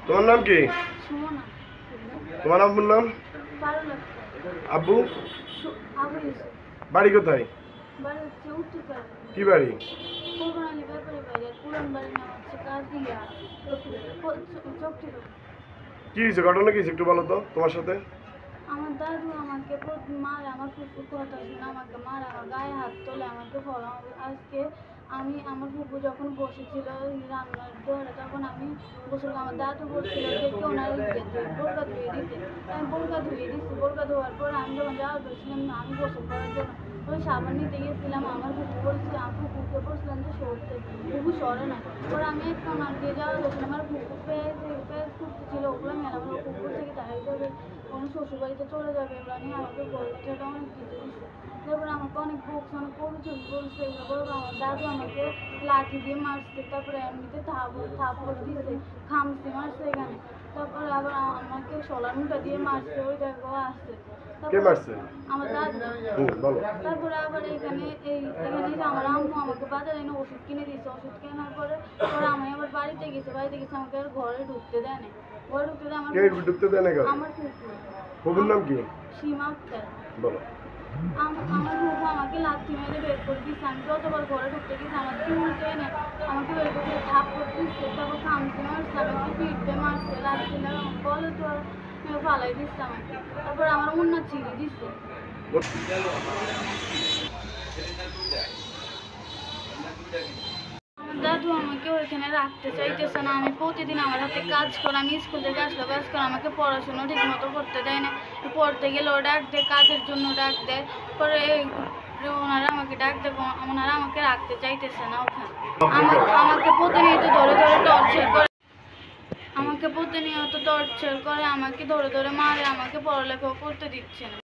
তোমার নাম কি? সুমনা। তোমার আব্বুর নাম? পারুল আক্তার। আব্বু? আবু ইউসুফ। বাড়ি কোথায়? বাড়ি হচ্ছে উত্তরপাড়া। কি বাড়ি? কোরবানি ব্যাপারী বাজার। পুরান বাড়ির নাম হচ্ছে কাজদিয়া চকটিপাড়া। কি হয়েছে, ঘটনা কি হয়েছে একটু বলো তো তোমার সাথে? আমার দাদু আমাকে মারে, আমার ফুফু কথা শুনে আমাকে মারে, আমার গায়ে হাত তোলে, আমাকে ফলো। আজকে আমার ফুফু যখন বসেছিল রান্নার ঘরে, তখন আমি গোসল, আমার দাদু বলছিল যে কেউ না বোরকা ধুয়ে দিতে। আমি বোরকা ধুয়ে দিচ্ছি। বোরকা ধোয়ার পর আমি যখন যাওয়ার বলছিলাম আমি গোসল করার জন্য, ওই সাবান নিতে গেছিলাম। আমার ফুফু বলছি, আমি ফুফুকে বলছিলাম যে সরতে, ফুফু সরে না। পরে আমি এক কোনার দিয়ে যাওয়ার বলছিলাম, আমার ফুফু পেঁয়াজ করতেছিল, ওগুলো মেলা ফুফু থেকে দাঁড়িয়ে যাবে, কোনো শ্বশুরবাড়িতে চলে যাবে, এগুলো নিয়ে আমাকে বলতে অনেক কিছু দিচ্ছে। তারপরে আমাকে অনেক বকছে, অনেক পরিচয় বলছে। এগুলো আমার দাদু আমাকে লাঠি দিয়ে মারছে, তারপরে এমনিতে থাপড় দিয়েছে, খামচি মারছে এখানে। তারপরে আবার আমাকে সোলার মুঠা দিয়ে মারছে, ওই দেখো আসছে। কে মারছে? আমার দাদু। বলো। তারপরে আবার এখানে যে আমার আম্মু আমাকে বাজারে এনে ওষুধ কিনে দিয়েছে। ওষুধ কেনার পরে আমি আবার বাড়িতে গেছি আমাকে আর ঘরে ঢুকতে দেয় না। ঘরে ঢুকতে দেয় ঢুকতে দেয় না কেন? আমার ফুফু। ফুফুর নাম কি? সীমা আক্তার। বলো। আমার ফুফু আমাকে লাথি মেরে বের করে দিচ্ছে। আমি যতবার ঘরে ঢুকতে গেছি আমার চুলতে এনে আমাকে বের করে থাপ্পড় দিচ্ছে, তারপর খামচি মারছে, আমাকে পিঠে মারছে, লাথি মেরে বলে তো আর ফালাই দিচ্ছে আমাকে। তারপর আমার উন্না ছিঁড়ে দিচ্ছে। আমার দাদু আমাকে ওইখানে রাখতে চাইতেছে না। আমি প্রতিদিন আমার হাতে কাজ করে, আমি স্কুল থেকে আসলে কাজ করে, আমাকে পড়াশোনা ঠিক মতো করতে দেয় না। পড়তে গেলেও ডাক দেয়, কাজের জন্য ডাক দেয়। পরে ওনারা আমাকে ডাক দেয়, ওনারা আমাকে রাখতে চাইতেছে না ওখানে। আমাকে প্রতিনিয়ত ধরে টর্চার করে, আমাকে ধরে ধরে মারে, আমাকে পড়ালেখাও করতে দিচ্ছে না।